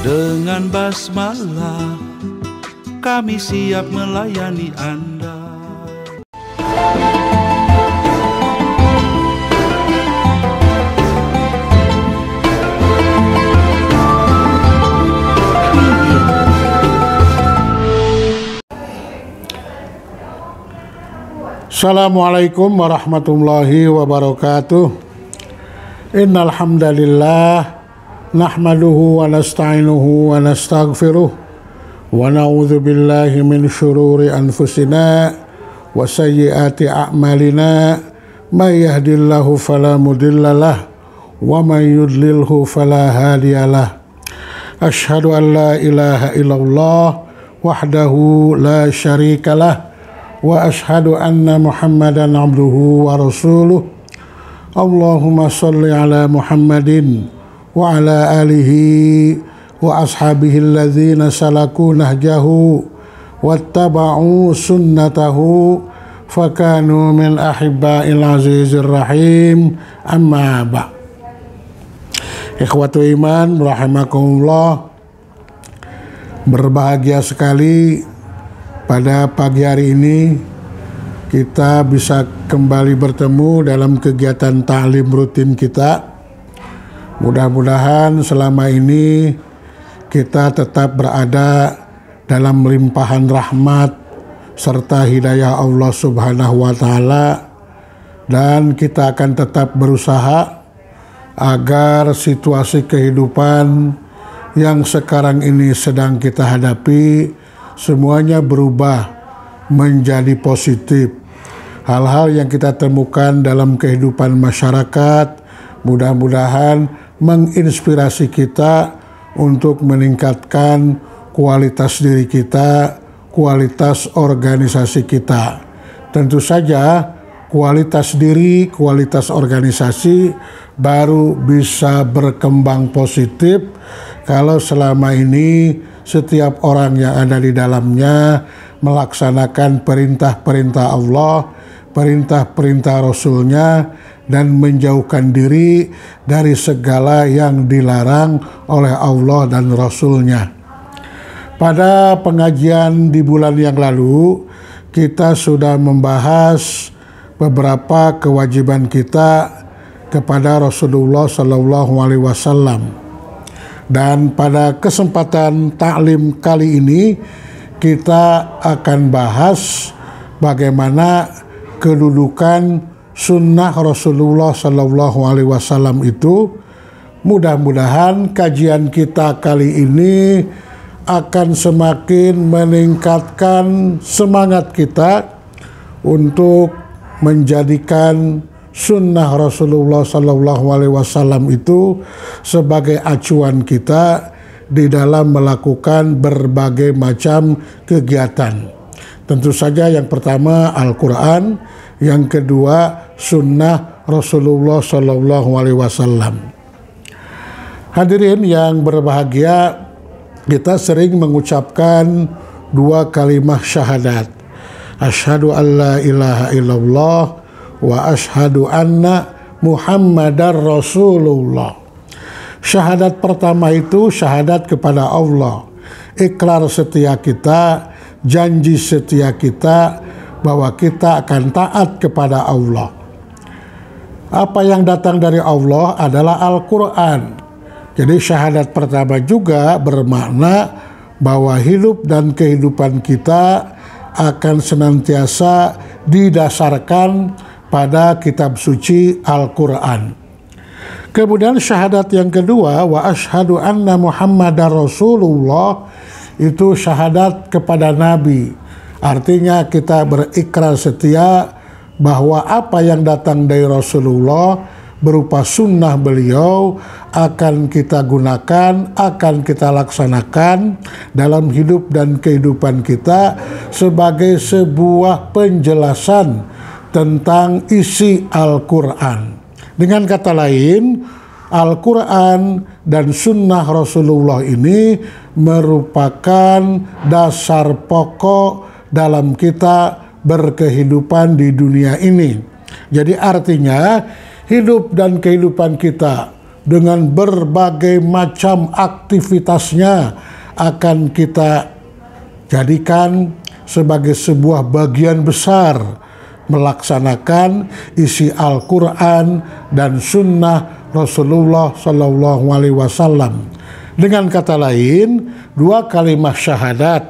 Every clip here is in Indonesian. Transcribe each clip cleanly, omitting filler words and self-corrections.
Dengan basmalah kami siap melayani Anda. Assalamualaikum warahmatullahi wabarakatuh. Innal hamdalillah nahmaduhu wa nasta'inuhu wa nastaghfiruh wa na'udzu billahi min syururi anfusina wa sayyiati a'malina may yahdihillahu fala mudhillalah wa may yudlilhu fala hadiyalah. Asyhadu an la ilaha illallah wahdahu la syarikalah wa ashhadu anna Muhammadan abduhu wa rasuluh. Allahumma sholli ala Muhammadin wa ala alihi wa ashabihi alladzina salaku nahjahu wattaba'u sunnatahu fakanu min ahibba'il azizir rahim, amma ba'. Ikhwatu iman rahimakumullah, berbahagia sekali pada pagi hari ini kita bisa kembali bertemu dalam kegiatan ta'lim rutin kita. Mudah-mudahan selama ini kita tetap berada dalam limpahan rahmat serta hidayah Allah Subhanahu wa Ta'ala, dan kita akan tetap berusaha agar situasi kehidupan yang sekarang ini sedang kita hadapi semuanya berubah menjadi positif. Hal-hal yang kita temukan dalam kehidupan masyarakat mudah-mudahan menginspirasi kita untuk meningkatkan kualitas diri kita, kualitas organisasi kita. Tentu saja kualitas diri, kualitas organisasi baru bisa berkembang positif kalau selama ini setiap orang yang ada di dalamnya melaksanakan perintah-perintah Allah, perintah-perintah Rasulnya, dan menjauhkan diri dari segala yang dilarang oleh Allah dan Rasulnya. Pada pengajian di bulan yang lalu, kita sudah membahas beberapa kewajiban kita kepada Rasulullah SAW. Dan pada kesempatan taklim kali ini kita akan bahas bagaimana kedudukan sunnah Rasulullah SAW itu. Mudah-mudahan kajian kita kali ini akan semakin meningkatkan semangat kita untuk menjadikan sunnah Rasulullah SAW itu sebagai acuan kita di dalam melakukan berbagai macam kegiatan. Tentu saja yang pertama Al-Quran, yang kedua sunnah Rasulullah SAW. Hadirin yang berbahagia, kita sering mengucapkan dua kalimat syahadat. Asyhadu an la ilaha illallah wa ashhadu anna Muhammadar Rasulullah. Syahadat pertama itu syahadat kepada Allah, ikrar setia kita, janji setia kita bahwa kita akan taat kepada Allah. Apa yang datang dari Allah adalah Al-Quran. Jadi syahadat pertama juga bermakna bahwa hidup dan kehidupan kita akan senantiasa didasarkan pada kitab suci Al-Quran. Kemudian syahadat yang kedua, wa asyhadu anna Muhammadar Rasulullah, itu syahadat kepada Nabi. Artinya kita berikrar setia bahwa apa yang datang dari Rasulullah berupa sunnah beliau akan kita gunakan, akan kita laksanakan dalam hidup dan kehidupan kita sebagai sebuah penjelasan tentang isi Al-Quran. Dengan kata lain, Al-Quran dan sunnah Rasulullah ini merupakan dasar pokok dalam kita berkehidupan di dunia ini. Jadi artinya hidup dan kehidupan kita dengan berbagai macam aktivitasnya akan kita jadikan sebagai sebuah bagian besar melaksanakan isi Al-Quran dan Sunnah Rasulullah Sallallahu Alaihi Wasallam. Dengan kata lain, dua kalimat syahadat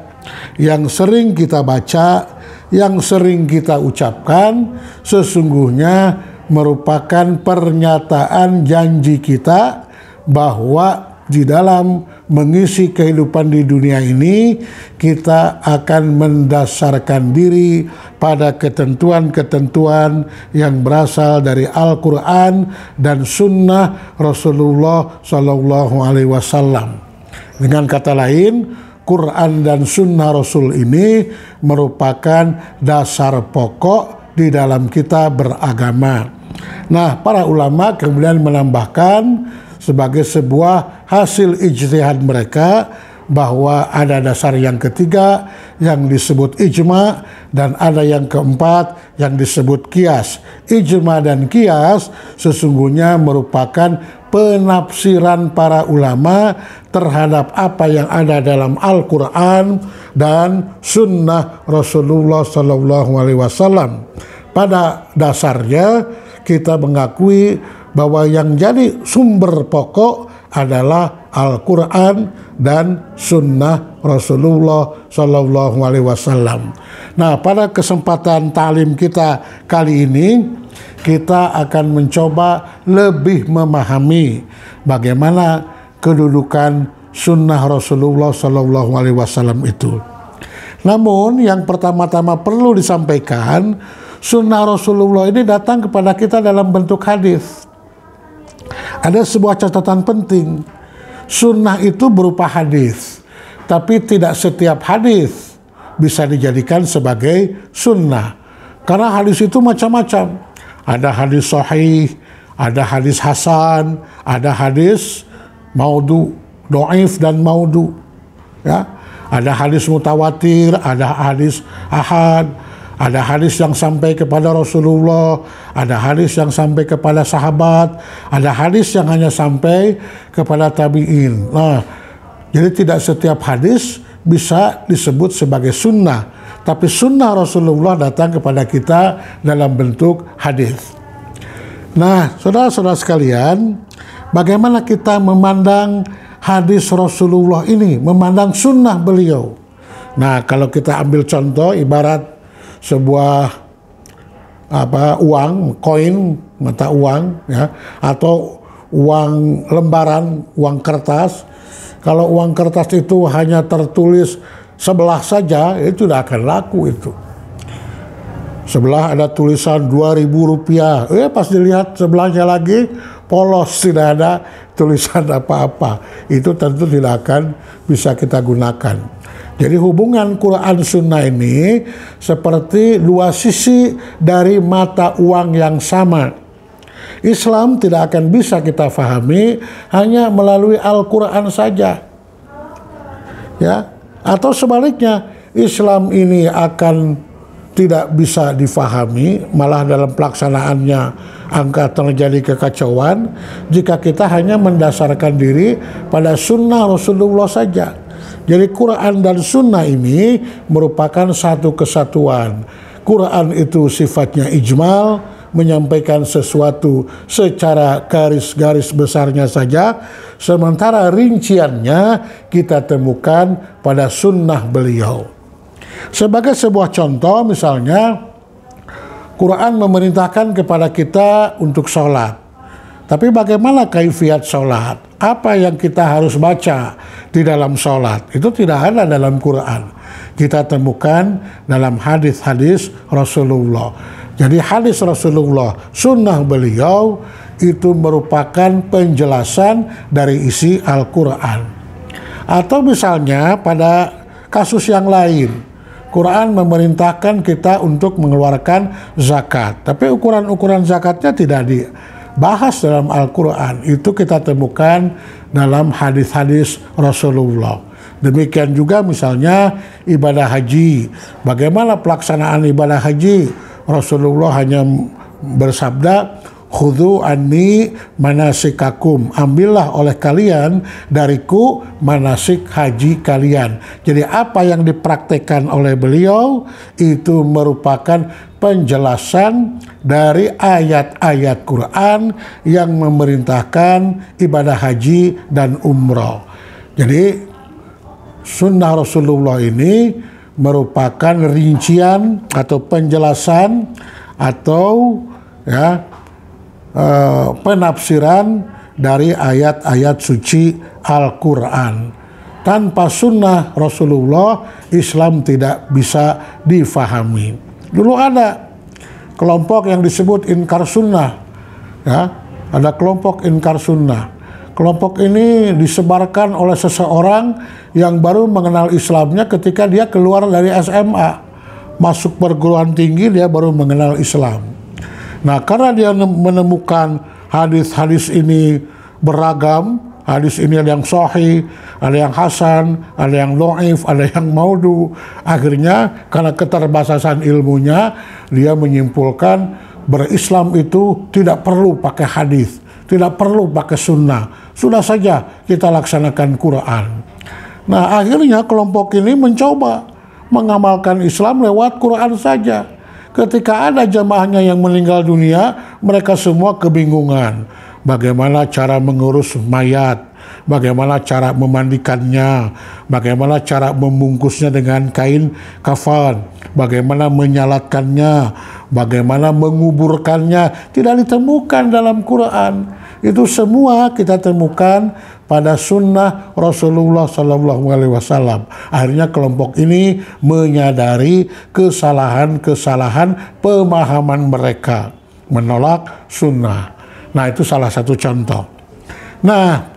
yang sering kita baca, yang sering kita ucapkan, sesungguhnya merupakan pernyataan janji kita bahwa di dalam mengisi kehidupan di dunia ini kita akan mendasarkan diri pada ketentuan-ketentuan yang berasal dari Al-Quran dan Sunnah Rasulullah Sallallahu Alaihi Wasallam. Dengan kata lain, Quran dan Sunnah Rasul ini merupakan dasar pokok di dalam kita beragama. Nah, para ulama kemudian menambahkan sebagai sebuah hasil ijtihad mereka bahwa ada dasar yang ketiga yang disebut ijma dan ada yang keempat yang disebut qiyas. Ijma dan qiyas sesungguhnya merupakan penafsiran para ulama terhadap apa yang ada dalam Al-Quran dan Sunnah Rasulullah Sallallahu Alaihi Wasallam. Pada dasarnya kita mengakui bahwa yang jadi sumber pokok adalah Al-Quran dan Sunnah Rasulullah Sallallahu Alaihi Wasallam. Nah, pada kesempatan ta'lim kita kali ini, kita akan mencoba lebih memahami bagaimana kedudukan Sunnah Rasulullah Sallallahu Alaihi Wasallam itu. Namun, yang pertama-tama perlu disampaikan, Sunnah Rasulullah ini datang kepada kita dalam bentuk hadis. Ada sebuah catatan penting, sunnah itu berupa hadis, tapi tidak setiap hadis bisa dijadikan sebagai sunnah. Karena hadis itu macam-macam. Ada hadis sahih, ada hadis hasan, ada hadis maudhu, dhaif dan maudhu. Ya, ada hadis mutawatir, ada hadis ahad. Ada hadis yang sampai kepada Rasulullah, ada hadis yang sampai kepada sahabat, ada hadis yang hanya sampai kepada tabi'in. Nah, jadi tidak setiap hadis bisa disebut sebagai sunnah, tapi sunnah Rasulullah datang kepada kita dalam bentuk hadis. Nah, saudara-saudara sekalian, bagaimana kita memandang hadis Rasulullah ini, memandang sunnah beliau? Nah, kalau kita ambil contoh ibarat sebuah uang, koin, mata uang, ya, atau uang lembaran, uang kertas. Kalau uang kertas itu hanya tertulis sebelah saja, itu tidak akan laku itu. Sebelah ada tulisan Rp2.000, pas dilihat sebelahnya lagi polos, tidak ada tulisan apa-apa. Itu tentu tidak akan bisa kita gunakan. Jadi hubungan Quran Sunnah ini seperti dua sisi dari mata uang yang sama. Islam tidak akan bisa kita fahami hanya melalui Al-Quran saja. Ya, atau sebaliknya, Islam ini akan tidak bisa difahami, malah dalam pelaksanaannya angka terjadi kekacauan jika kita hanya mendasarkan diri pada sunnah Rasulullah saja. Jadi Quran dan Sunnah ini merupakan satu kesatuan. Quran itu sifatnya ijmal, menyampaikan sesuatu secara garis-garis besarnya saja, sementara rinciannya kita temukan pada sunnah beliau. Sebagai sebuah contoh, misalnya Quran memerintahkan kepada kita untuk sholat. Tapi bagaimana kaifiat sholat? Apa yang kita harus baca di dalam sholat? Itu tidak ada dalam Quran. Kita temukan dalam hadis-hadis Rasulullah. Jadi hadis Rasulullah, sunnah beliau itu merupakan penjelasan dari isi Al-Quran. Atau misalnya pada kasus yang lain, Quran memerintahkan kita untuk mengeluarkan zakat. Tapi ukuran-ukuran zakatnya tidak dibahas dalam Al-Quran. Itu kita temukan dalam hadis-hadis Rasulullah. Demikian juga misalnya ibadah haji. Bagaimana pelaksanaan ibadah haji? Rasulullah hanya bersabda, khudhu anni manasikakum, ambillah oleh kalian dariku manasik haji kalian. Jadi apa yang dipraktekkan oleh beliau itu merupakan penjelasan dari ayat-ayat Quran yang memerintahkan ibadah haji dan umroh. Jadi sunnah Rasulullah ini merupakan rincian atau penjelasan atau penafsiran dari ayat-ayat suci Al-Quran. Tanpa sunnah Rasulullah, Islam tidak bisa difahami. Dulu ada kelompok yang disebut inkar sunnah, ada kelompok inkar sunnah. Kelompok ini disebarkan oleh seseorang yang baru mengenal Islamnya ketika dia keluar dari SMA, masuk perguruan tinggi, dia baru mengenal Islam. Nah, karena dia menemukan hadis-hadis ini beragam, hadis ini ada yang sahih, ada yang hasan, ada yang dhaif, ada yang maudhu. Akhirnya karena keterbatasan ilmunya, dia menyimpulkan berislam itu tidak perlu pakai hadis, tidak perlu pakai sunnah. Sudah saja kita laksanakan Quran. Nah, akhirnya kelompok ini mencoba mengamalkan Islam lewat Quran saja. Ketika ada jamaahnya yang meninggal dunia, mereka semua kebingungan. Bagaimana cara mengurus mayat, bagaimana cara memandikannya, bagaimana cara membungkusnya dengan kain kafan, bagaimana menyalatkannya, bagaimana menguburkannya. Tidak ditemukan dalam Quran. Itu semua kita temukan pada sunnah Rasulullah SAW. Akhirnya kelompok ini menyadari kesalahan-kesalahan pemahaman mereka, menolak sunnah. Nah, itu salah satu contoh. Nah,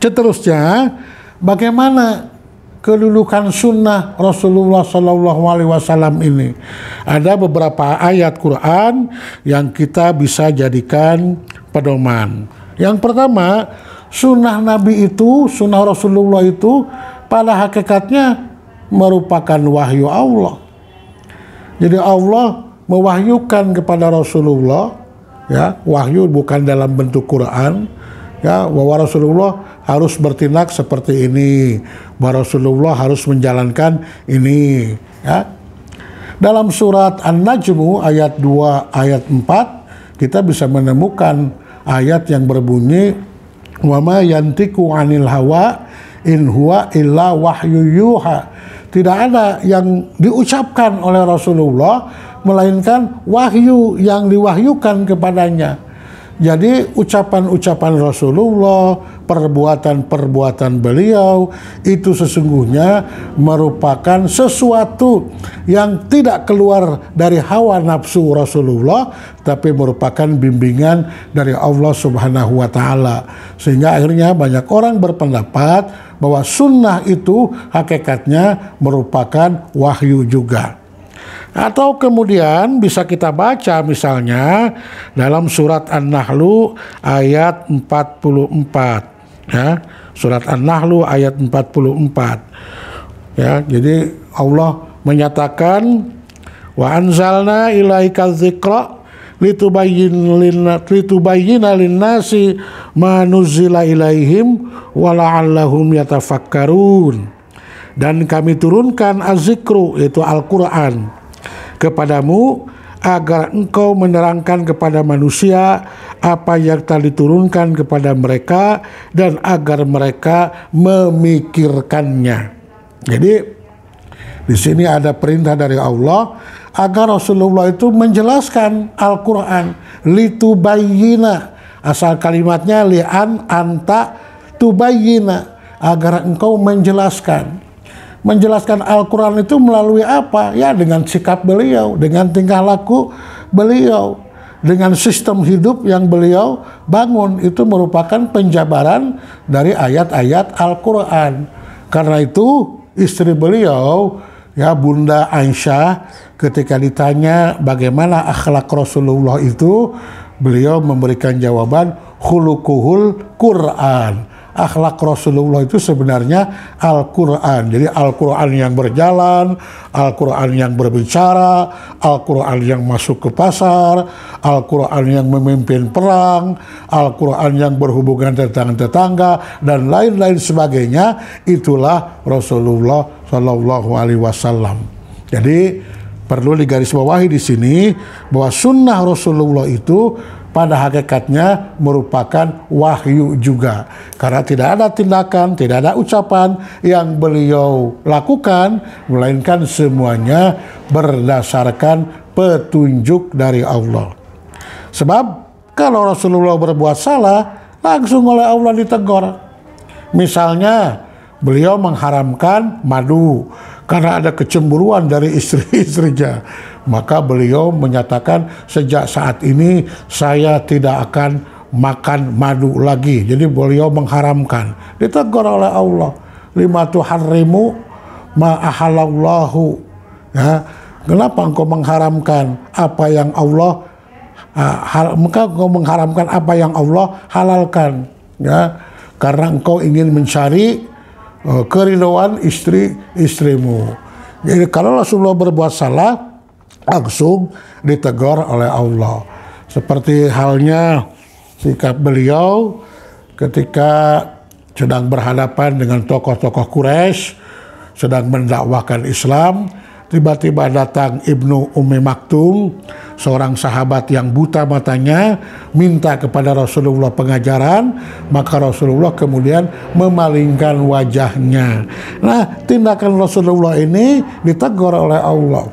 seterusnya bagaimana kedudukan sunnah Rasulullah SAW ini? Ada beberapa ayat Quran yang kita bisa jadikan pedoman. Yang pertama, sunnah Nabi itu, sunnah Rasulullah itu pada hakikatnya merupakan wahyu Allah. Jadi Allah mewahyukan kepada Rasulullah, wahyu bukan dalam bentuk Quran, bahwa Rasulullah harus bertindak seperti ini, bahwa Rasulullah harus menjalankan ini. Dalam surat An-Najmu ayat 2, ayat 4, kita bisa menemukan ayat yang berbunyi, wa ma yantiqu 'anil hawa in huwa illa wahyu yuha. Tidak ada yang diucapkan oleh Rasulullah melainkan wahyu yang diwahyukan kepadanya. Jadi ucapan-ucapan Rasulullah, perbuatan-perbuatan beliau itu sesungguhnya merupakan sesuatu yang tidak keluar dari hawa nafsu Rasulullah, tapi merupakan bimbingan dari Allah Subhanahu wa Ta'ala. Sehingga akhirnya banyak orang berpendapat bahwa sunnah itu hakikatnya merupakan wahyu juga. Atau kemudian bisa kita baca misalnya dalam surat An-Nahlu ayat 44. Surat An-Nahlu ayat 44. Jadi Allah menyatakan, wa anzalna ilaika dzikra litubayyina lin-nasi ma nuzzila ilaihim wa la'allahum yatafakkarun. Dan kami turunkan az-zikru, yaitu Al-Quran, kepadamu agar engkau menerangkan kepada manusia apa yang telah diturunkan kepada mereka dan agar mereka memikirkannya. Jadi di sini ada perintah dari Allah agar Rasulullah itu menjelaskan Al-Quran, litubayyina, asal kalimatnya li'an anta tubayyina, agar engkau menjelaskan. Menjelaskan Al-Quran itu melalui apa? Ya, dengan sikap beliau, dengan tingkah laku beliau, dengan sistem hidup yang beliau bangun. Itu merupakan penjabaran dari ayat-ayat Al-Quran. Karena itu istri beliau, Bunda Aisyah, ketika ditanya bagaimana akhlak Rasulullah itu, beliau memberikan jawaban khuluquhul Quran. akhlak Rasulullah itu sebenarnya Al-Quran. Jadi Al-Quran yang berjalan, Al-Quran yang berbicara, Al-Quran yang masuk ke pasar, Al-Quran yang memimpin perang, Al-Quran yang berhubungan tentang tetangga, dan lain-lain sebagainya. Itulah Rasulullah Shallallahu Alaihi Wasallam. Jadi perlu digarisbawahi di sini bahwa sunnah Rasulullah itu pada hakikatnya merupakan wahyu juga, karena tidak ada tindakan, tidak ada ucapan yang beliau lakukan, melainkan semuanya berdasarkan petunjuk dari Allah. Sebab kalau Rasulullah berbuat salah, langsung oleh Allah ditegur. Misalnya beliau mengharamkan madu karena ada kecemburuan dari istri-istrinya, maka beliau menyatakan sejak saat ini saya tidak akan makan madu lagi. Jadi beliau mengharamkan, ditegur oleh Allah, lima tuharrimu ma ahalallahu, ya, kenapa engkau mengharamkan apa yang Allah maka engkau mengharamkan apa yang Allah halalkan, ya, karena engkau ingin mencari keridhaan istri-istrimu. Jadi kalau Rasulullah berbuat salah, langsung ditegur oleh Allah. Seperti halnya sikap beliau ketika sedang berhadapan dengan tokoh-tokoh Quraisy, sedang mendakwahkan Islam. Tiba-tiba datang Ibnu Ummi Maktum, seorang sahabat yang buta matanya, minta kepada Rasulullah pengajaran, maka Rasulullah kemudian memalingkan wajahnya. Nah, tindakan Rasulullah ini ditegur oleh Allah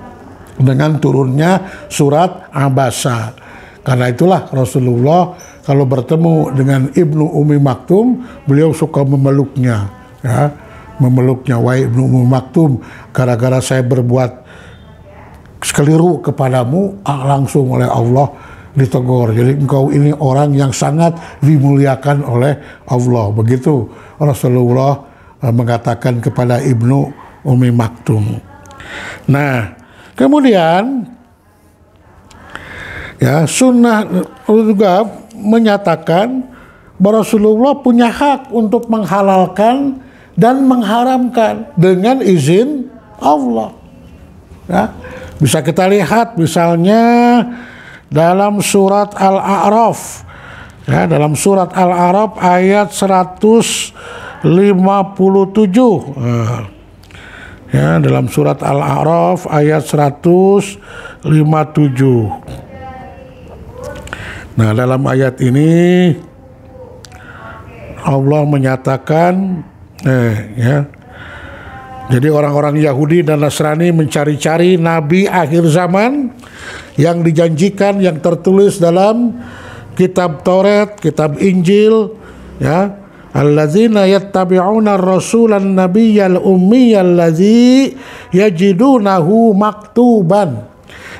dengan turunnya surat Abasa. Karena itulah Rasulullah kalau bertemu dengan Ibnu Ummi Maktum, beliau suka memeluknya, ya. Memeluknya, wahai Ibnu Ummi Maktum, gara-gara saya berbuat keliru kepadamu, langsung oleh Allah ditegur. Jadi engkau ini orang yang sangat dimuliakan oleh Allah. Begitu Rasulullah mengatakan kepada Ibnu Ummi Maktum. Nah, kemudian ya, sunnah juga menyatakan bahwa Rasulullah punya hak untuk menghalalkan dan mengharamkan dengan izin Allah. Ya, bisa kita lihat misalnya dalam surat Al-A'raf, ya, dalam surat Al-A'raf ayat 157. Ya, dalam surat Al-A'raf ayat 157. Nah, dalam ayat ini Allah menyatakan ya, jadi orang-orang Yahudi dan Nasrani mencari-cari nabi akhir zaman yang dijanjikan, yang tertulis dalam kitab Taurat, kitab Injil, ya, alladzina yattabi'una ar-rasulan nabiyyal ummiyal ladzi yajidunahu maktuban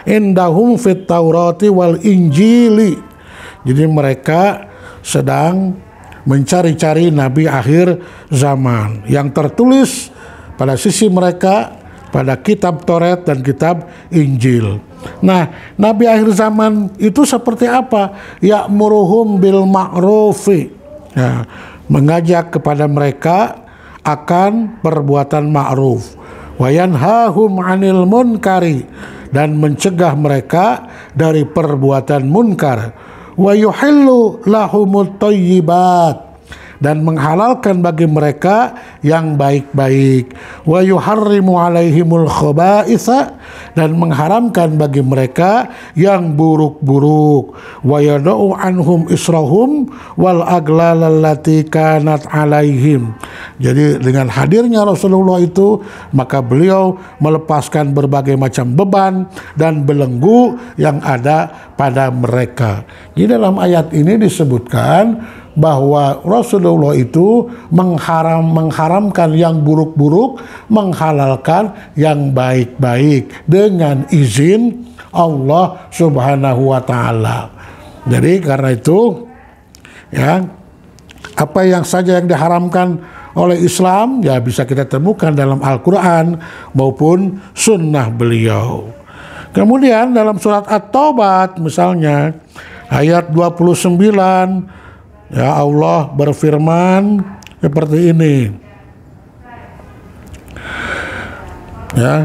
indahum fit Taurati wal Injili. Jadi mereka sedang mencari-cari nabi akhir zaman yang tertulis pada sisi mereka pada kitab Taurat dan kitab Injil. Nah, nabi akhir zaman itu seperti apa? Ya'muruhum bil ma'rufi, ya, mengajak kepada mereka akan perbuatan ma'ruf, wa yanhahum 'anil munkari, dan mencegah mereka dari perbuatan munkar, wa yuhillu lahumut thayyibat, dan menghalalkan bagi mereka yang baik-baik, wa yuharrimu alaihimul khaba'itha, dan mengharamkan bagi mereka yang buruk-buruk, wa yada'u anhum israhum wal aglal allati kanat alaihim. Jadi dengan hadirnya Rasulullah itu, maka beliau melepaskan berbagai macam beban dan belenggu yang ada pada mereka. Di dalam ayat ini disebutkan bahwa Rasulullah itu mengharamkan yang buruk-buruk, menghalalkan yang baik-baik dengan izin Allah Subhanahu wa Ta'ala. Jadi karena itu, ya, apa yang saja yang diharamkan oleh Islam, ya, bisa kita temukan dalam Al-Quran maupun sunnah beliau. Kemudian dalam surat At-Taubat misalnya ayat 29, ya, Allah berfirman, seperti ini. Ya,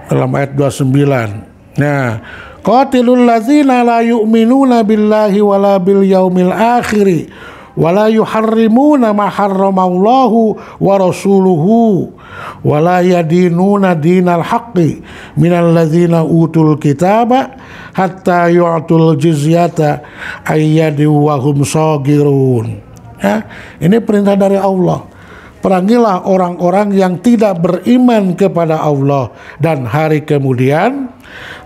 dalam ayat 29. Nah, qatilul ladzina la yu'minuna billahi wala bil yaumil akhir wala yuharrimuna ma harramallahu wa rasuluhu wala yadinuna dinal haqqi minal ladzina utul kitaba hatta yu'tul jizyata ayyadi wa hum shagirun. Ya, ini perintah dari Allah. Perangilah orang-orang yang tidak beriman kepada Allah dan hari kemudian,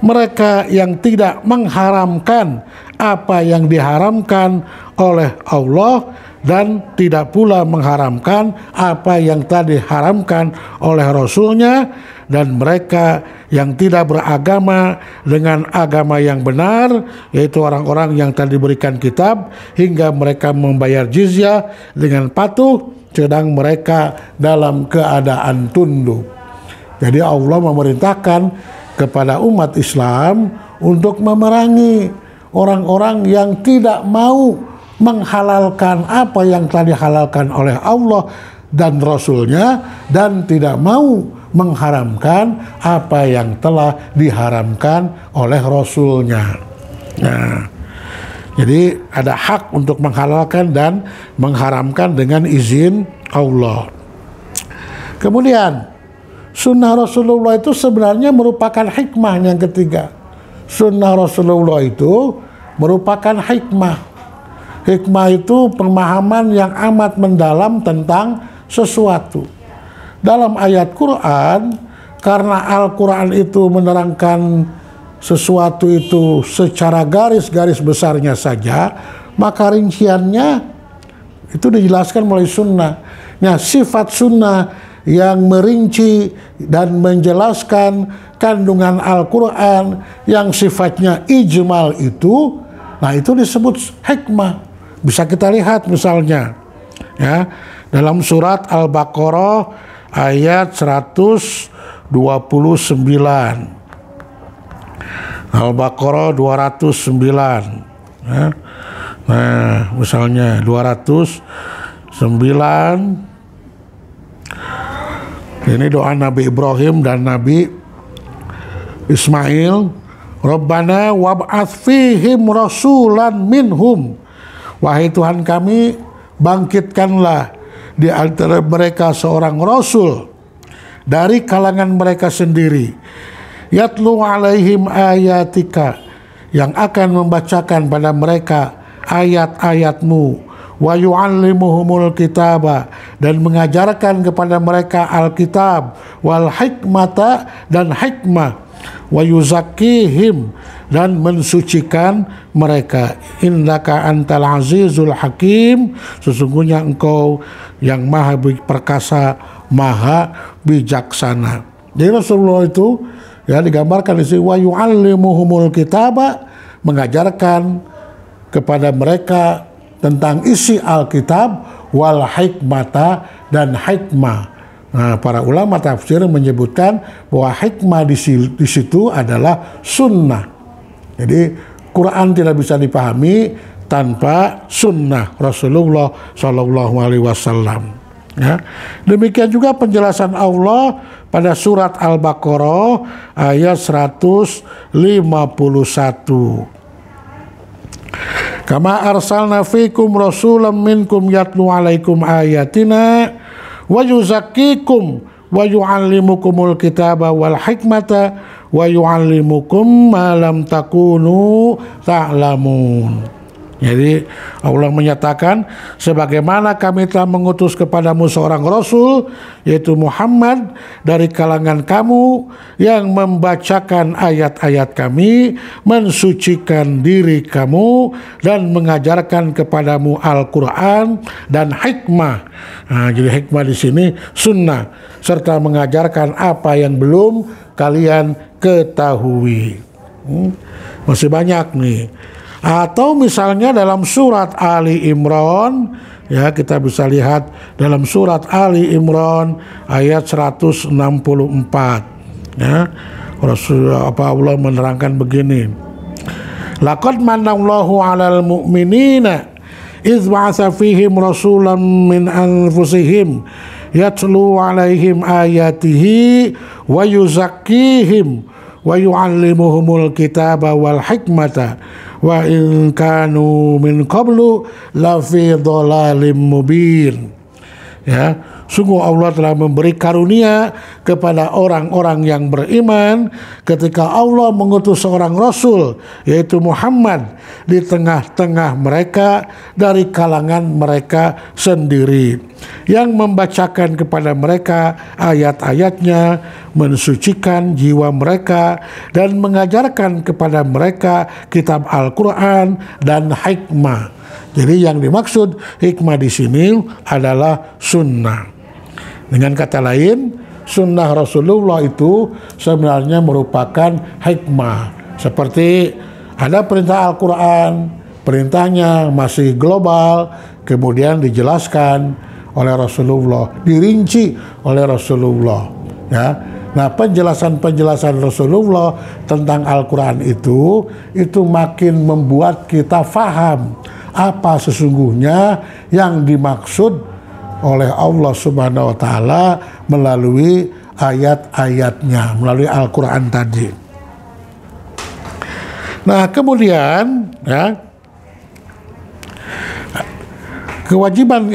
mereka yang tidak mengharamkan apa yang diharamkan oleh Allah dan tidak pula mengharamkan apa yang tadi diharamkan oleh Rasulnya, dan mereka yang tidak beragama dengan agama yang benar, yaitu orang-orang yang tadi diberikan kitab hingga mereka membayar jizyah dengan patuh sedang mereka dalam keadaan tunduk. Jadi Allah memerintahkan kepada umat Islam untuk memerangi orang-orang yang tidak mau menghalalkan apa yang telah dihalalkan oleh Allah dan Rasulnya, dan tidak mau mengharamkan apa yang telah diharamkan oleh Rasulnya. Nah, jadi ada hak untuk menghalalkan dan mengharamkan dengan izin Allah. Kemudian sunnah Rasulullah itu sebenarnya merupakan hikmah yang ketiga. Sunnah Rasulullah itu merupakan hikmah. Hikmah itu pemahaman yang amat mendalam tentang sesuatu. Dalam ayat Quran, karena Al-Quran itu menerangkan sesuatu itu secara garis-garis besarnya saja, maka rinciannya itu dijelaskan melalui sunnah. Nah, sifat sunnah yang merinci dan menjelaskan kandungan Al-Quran yang sifatnya ijmal itu, nah itu disebut hikmah. Bisa kita lihat misalnya ya dalam surat Al-Baqarah ayat 129. Al-Baqarah 209 ya. Nah misalnya 209, ini doa Nabi Ibrahim dan Nabi Ismail. Rabbana wab'ats fihim rasulan minhum, wahai Tuhan kami, bangkitkanlah di antara mereka seorang rasul dari kalangan mereka sendiri, yatlu alaihim ayatika, yang akan membacakan pada mereka ayat-ayatmu, wa yu'allimuhumul kitaba, dan mengajarkan kepada mereka alkitab, wal hikmata, dan hikmah, wa yuzakkihim, dan mensucikan mereka. Innaka antal azizul hakim, sesungguhnya engkau yang maha perkasa, maha bijaksana. Jadi Rasulullah itu ya digambarkan di sini, wa yu'allimuhumul kitaba, mengajarkan kepada mereka tentang isi Alkitab, wal hikmata, dan hikmah. Nah, para ulama tafsir menyebutkan bahwa hikmah di situ adalah sunnah. Jadi Quran tidak bisa dipahami tanpa sunnah Rasulullah Shallallahu Alaihi Wasallam. Ya. Demikian juga penjelasan Allah pada surat Al-Baqarah ayat 151. Kama arsalna fikum rasulam minkum yatlu alaikum ayatina wa yuzakkikum wa yu'allimukumul kitaba wal hikmata wa yu'allimukum ma lam takunu ta'lamun. Jadi Allah menyatakan, sebagaimana kami telah mengutus kepadamu seorang rasul, yaitu Muhammad, dari kalangan kamu, yang membacakan ayat-ayat kami, mensucikan diri kamu, dan mengajarkan kepadamu Al-Quran dan hikmah. Nah, jadi hikmah di sini sunnah, serta mengajarkan apa yang belum kalian ketahui. Masih banyak nih. Atau misalnya dalam surat Ali Imran, ya kita bisa lihat dalam surat Ali Imran ayat 164. Ya, Allah menerangkan begini. Laqad manallahu 'alal mu'minina idz ba'atsa fihim rasulan min anfusihim yatlu 'alaihim ayatihi wa yuzakkihim wa yu'allimuhumul kitaba wal hikmata wa in kanu min qablu lafi dhalalim mubin. Ya, sungguh Allah telah memberi karunia kepada orang-orang yang beriman ketika Allah mengutus seorang Rasul, yaitu Muhammad, di tengah-tengah mereka dari kalangan mereka sendiri, yang membacakan kepada mereka ayat-ayatnya, mensucikan jiwa mereka, dan mengajarkan kepada mereka kitab Al-Quran dan hikmah. Jadi yang dimaksud hikmah di sini adalah sunnah. Dengan kata lain, sunnah Rasulullah itu sebenarnya merupakan hikmah. Seperti ada perintah Al-Quran, perintahnya masih global, kemudian dijelaskan oleh Rasulullah, dirinci oleh Rasulullah. Ya, nah penjelasan-penjelasan Rasulullah tentang Al-Quran itu makin membuat kita faham apa sesungguhnya yang dimaksud oleh Allah Subhanahu wa Ta'ala melalui ayat-ayatnya, melalui Al-Quran tadi. Nah, kemudian ya, kewajiban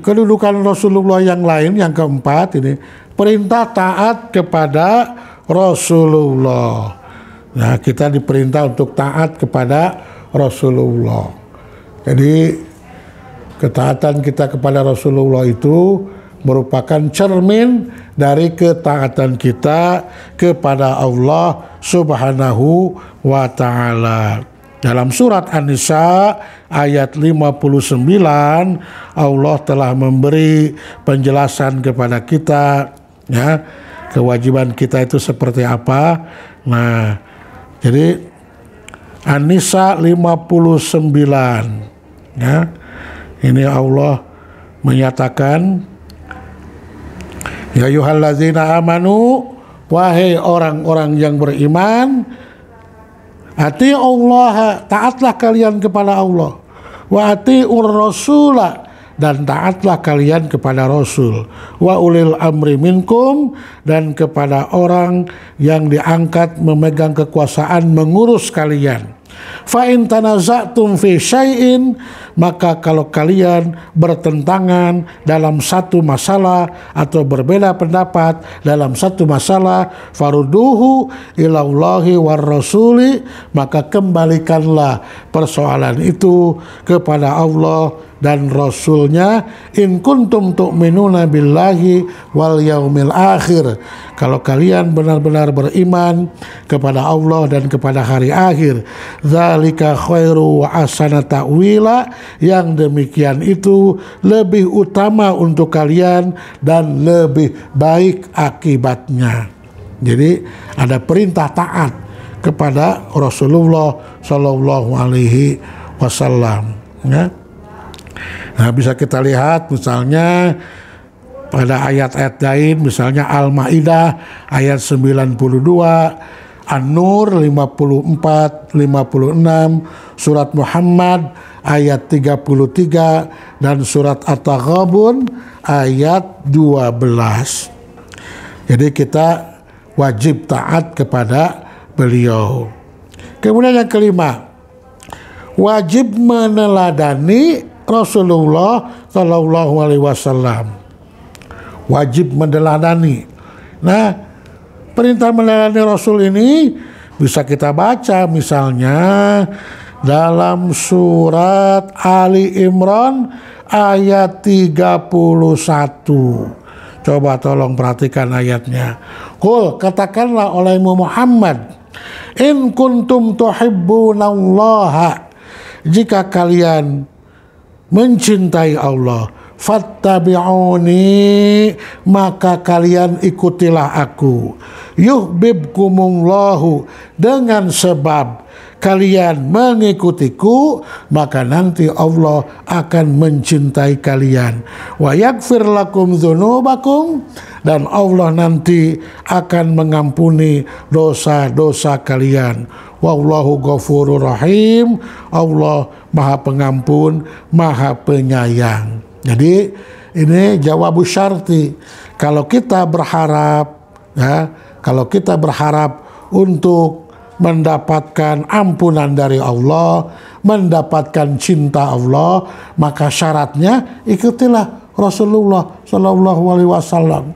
kedudukan Rasulullah yang lain, yang keempat ini, perintah taat kepada Rasulullah. Nah, kita diperintah untuk taat kepada Rasulullah. Jadi ketaatan kita kepada Rasulullah itu merupakan cermin dari ketaatan kita kepada Allah Subhanahu wa Ta'ala. Dalam surat An-Nisa ayat 59, Allah telah memberi penjelasan kepada kita, ya, kewajiban kita itu seperti apa. Nah, jadi An-Nisa 59, ya, ini Allah menyatakan, ya ayyuhallazina amanu, wahai orang-orang yang beriman, ati'ullaha, taatlah kalian kepada Allah, wa ati'ur rasula, dan taatlah kalian kepada Rasul, wa ulil amri minkum, dan kepada orang yang diangkat memegang kekuasaan mengurus kalian. Fa in tanaza'tum fi syai'in, maka kalau kalian bertentangan dalam satu masalah atau berbeda pendapat dalam satu masalah, farudduhu ilallahi war rasuli, maka kembalikanlah persoalan itu kepada Allah dan Rasulnya, in kuntum tu'minuna billahi wal yaumil akhir, kalau kalian benar-benar beriman kepada Allah dan kepada hari akhir. Dzalika khairu wa ahsana ta'wila, yang demikian itu lebih utama untuk kalian dan lebih baik akibatnya. Jadi ada perintah taat kepada Rasulullah Shallallahu Alaihi Wasallam. Ya. Nah, bisa kita lihat misalnya pada ayat-ayat lain, misalnya Al-Maidah ayat 92, An-Nur 54, 56, surat Muhammad ayat 33, dan surat At-Taghabun ayat 12. Jadi kita wajib taat kepada beliau. Kemudian yang kelima, wajib meneladani Rasulullah Shallallahu Alaihi Wasallam. Wajib meneladani. Nah, perintah meneladani Rasul ini bisa kita baca misalnya dalam surat Ali Imran ayat 31. Coba tolong perhatikan ayatnya. Qul, katakanlah olehmu Muhammad, in kuntum tuhibbunallaha, jika kalian mencintai Allah, fattabi'uni, maka kalian ikutilah aku, yuhibbukumullahu, dengan sebab kalian mengikutiku, maka nanti Allah akan mencintai kalian. Wa yaghfir lakum dzunubakum, dan Allah nanti akan mengampuni dosa-dosa kalian. Wallahu ghafurur rahim. Allah Maha Pengampun, Maha Penyayang. Jadi ini jawabus syarti. Kalau kita berharap, ya, kalau kita berharap untuk mendapatkan ampunan dari Allah, mendapatkan cinta Allah, maka syaratnya ikutilah Rasulullah Shallallahu Alaihi Wasallam.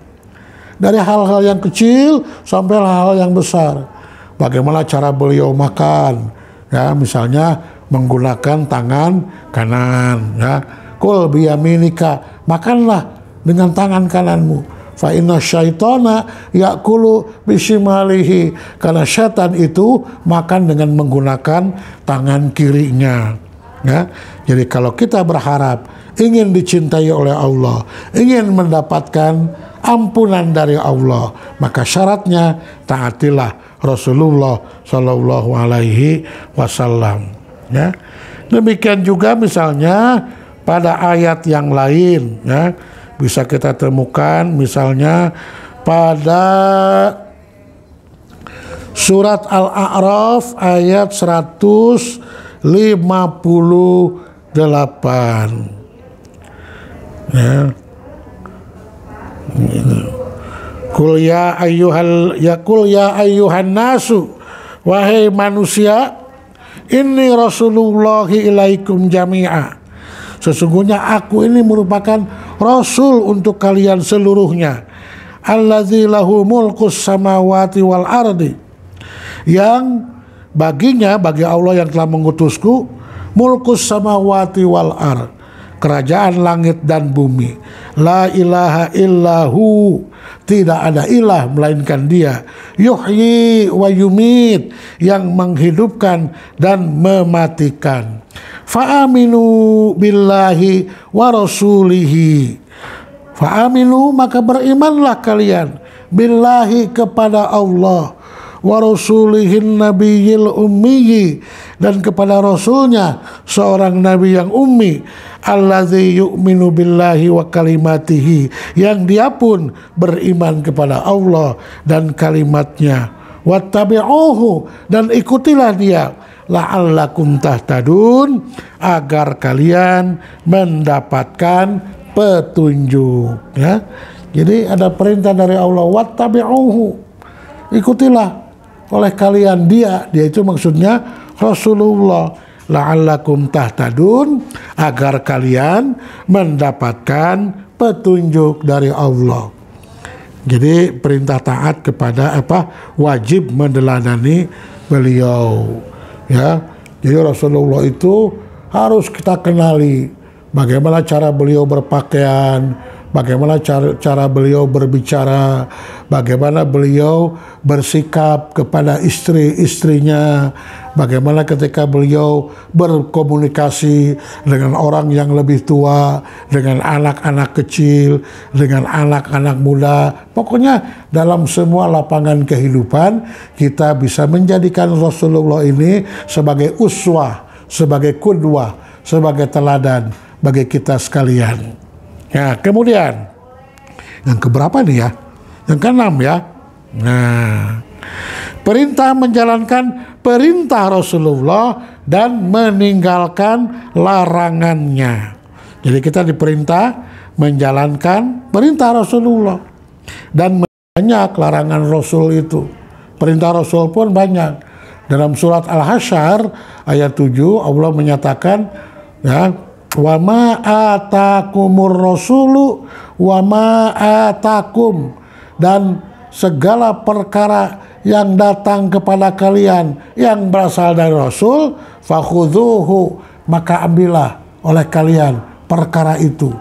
Dari hal-hal yang kecil sampai hal-hal yang besar. Bagaimana cara beliau makan? Ya, misalnya menggunakan tangan kanan. Ya, kul biyaminika, makanlah dengan tangan kananmu. Fa inna syaitana ya'kulu bishimalihi, karena syaitan itu makan dengan menggunakan tangan kirinya. Ya, jadi kalau kita berharap ingin dicintai oleh Allah, ingin mendapatkan ampunan dari Allah, maka syaratnya taatilah Rasulullah Shallallahu Alaihi Wasallam. Ya, demikian juga misalnya pada ayat yang lain, ya, bisa kita temukan misalnya pada surat Al-A'raf ayat 158. Ya. Kul ya ayyuhan nasu, wahai manusia, inni rasulullahi ilaikum jami'a. Sesungguhnya aku ini merupakan Rasul untuk kalian seluruhnya. Allazi lahu mulkus samawati wal ardi, yang baginya, bagi Allah yang telah mengutusku, mulkus samawati wal ard, kerajaan langit dan bumi. La ilaha illahu, tidak ada ilah melainkan Dia. Yuhyi wa yumit, yang menghidupkan dan mematikan. Fa'aminu billahi wa rasulihi. Fa'aminu, maka berimanlah kalian, billahi, kepada Allah, wa rasulihin nabiyil ummiyi, dan kepada rasulnya, seorang nabi yang ummi, allazi yu'minu billahi wa kalimatihi, yang dia pun beriman kepada Allah dan kalimatnya. Wattabi'uhu, dan ikutilah dia, la'allakum tahtadun, agar kalian mendapatkan petunjuk. Ya, jadi ada perintah dari Allah, wattabi'uhu, ikutilah oleh kalian dia itu maksudnya Rasulullah, la'allakum tahtadun, agar kalian mendapatkan petunjuk dari Allah. Jadi perintah taat kepada wajib meneladani beliau. Ya, jadi Rasulullah itu harus kita kenali bagaimana cara beliau berpakaian, bagaimana cara beliau berbicara, bagaimana beliau bersikap kepada istri-istrinya, bagaimana ketika beliau berkomunikasi dengan orang yang lebih tua, dengan anak-anak kecil, dengan anak-anak muda. Pokoknya dalam semua lapangan kehidupan kita bisa menjadikan Rasulullah ini sebagai uswah, sebagai qudwah, sebagai teladan bagi kita sekalian. Ya, kemudian yang keberapa nih ya? Yang keenam ya. Nah, perintah menjalankan perintah Rasulullah dan meninggalkan larangannya. Jadi kita diperintah menjalankan perintah Rasulullah dan banyak larangan Rasul itu. Perintah Rasul pun banyak. Dalam surat Al-Hasyr ayat 7 Allah menyatakan, ya, wa ma atakumur rasulu wa ma atakum, dan segala perkara yang datang kepada kalian yang berasal dari Rasul, fakhudhuhu, maka ambillah oleh kalian perkara itu.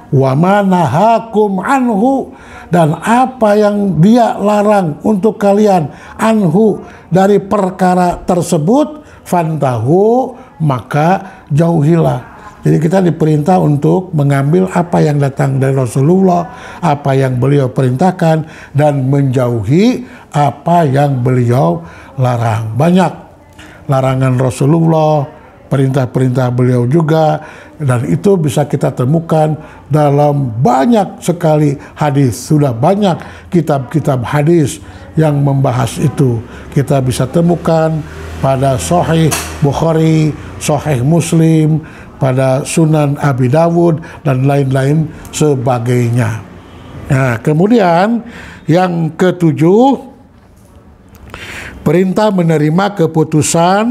Wa ma nahakum anhu, dan apa yang dia larang untuk kalian, anhu, dari perkara tersebut, fantahu, maka jauhilah. Jadi kita diperintah untuk mengambil apa yang datang dari Rasulullah, apa yang beliau perintahkan, dan menjauhi apa yang beliau larang. Banyak larangan Rasulullah, perintah-perintah beliau juga, dan itu bisa kita temukan dalam banyak sekali hadis. Sudah banyak kitab-kitab hadis yang membahas itu. Kita bisa temukan pada Sahih Bukhari, Sahih Muslim, pada Sunan Abi Dawud, dan lain-lain sebagainya. Nah, kemudian yang ketujuh, perintah menerima keputusan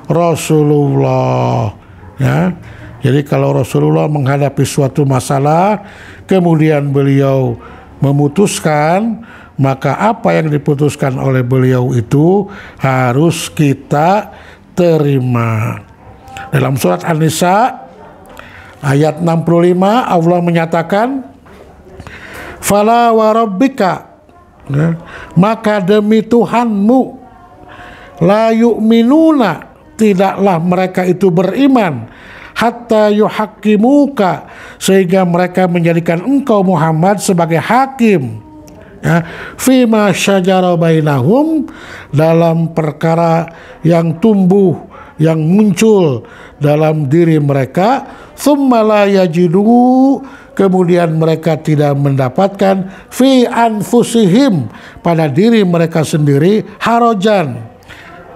Rasulullah. Ya, jadi kalau Rasulullah menghadapi suatu masalah, kemudian beliau memutuskan, maka apa yang diputuskan oleh beliau itu harus kita terima. Dalam surat An-Nisa ayat 65 Allah menyatakan, fala wa rabbika, maka demi Tuhanmu, la yu'minuna, tidaklah mereka itu beriman, hatta yuhaqqimuka, sehingga mereka menjadikan engkau Muhammad sebagai hakim, ya, fima syajara bainahum, dalam perkara yang tumbuh, yang muncul dalam diri mereka, tsumma la yajidu, kemudian mereka tidak mendapatkan, fi anfusihim, pada diri mereka sendiri, harajan.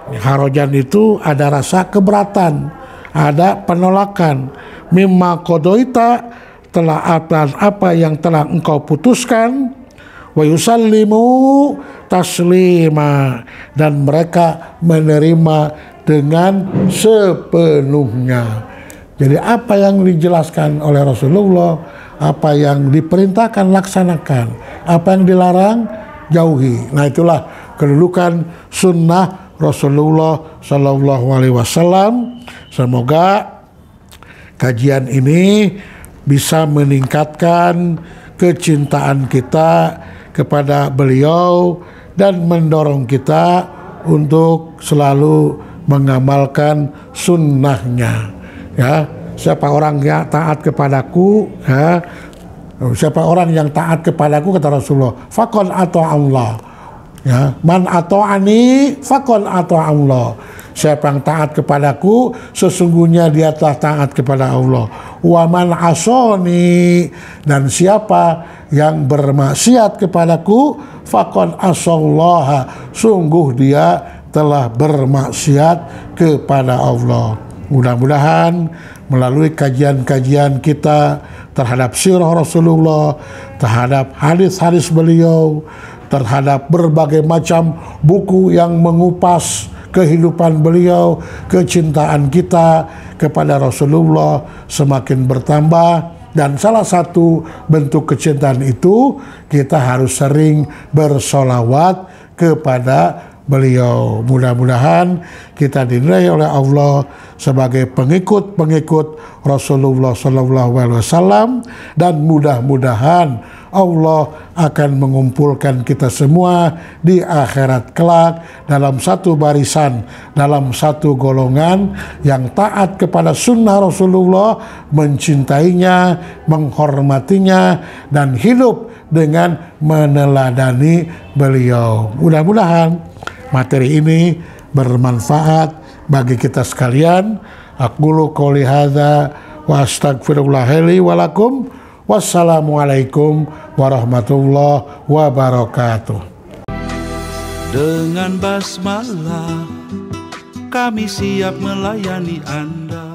Harajan itu ada rasa keberatan, ada penolakan, mimma qadoita, telah apa yang telah engkau putuskan, wa yusallimu taslima, dan mereka menerima dengan sepenuhnya. Jadi apa yang dijelaskan oleh Rasulullah, apa yang diperintahkan laksanakan, apa yang dilarang jauhi. Nah, itulah kedudukan sunnah Rasulullah Shallallahu Alaihi Wasallam. Semoga kajian ini bisa meningkatkan kecintaan kita kepada beliau dan mendorong kita untuk selalu mengamalkan sunnahnya. Ya, siapa orang yang taat kepadaku, ya, siapa orang yang taat kepadaku, kata Rasulullah, faqad ata Allah. Ya, man ata'ani faqad ata Allah. Siapa yang taat kepadaku, sesungguhnya dia telah taat kepada Allah. Wa man asani, dan siapa yang bermaksiat kepadaku, faqad asallaha, sungguh dia telah bermaksiat kepada Allah. Mudah-mudahan melalui kajian-kajian kita terhadap sirah Rasulullah, terhadap hadis-hadis beliau, terhadap berbagai macam buku yang mengupas kehidupan beliau, kecintaan kita kepada Rasulullah semakin bertambah. Dan salah satu bentuk kecintaan itu, kita harus sering bersolawat kepada beliau. Mudah-mudahan kita dinilai oleh Allah sebagai pengikut-pengikut Rasulullah SAW, dan mudah-mudahan Allah akan mengumpulkan kita semua di akhirat kelak dalam satu barisan, dalam satu golongan yang taat kepada sunnah Rasulullah, mencintainya, menghormatinya, dan hidup dengan meneladani beliau. Mudah-mudahan materi ini bermanfaat bagi kita sekalian. Aqulu qouli hadza wa astaghfirullaha li wa lakum. Wassalamualaikum warahmatullahi wabarakatuh. Dengan basmalah kami siap melayani Anda.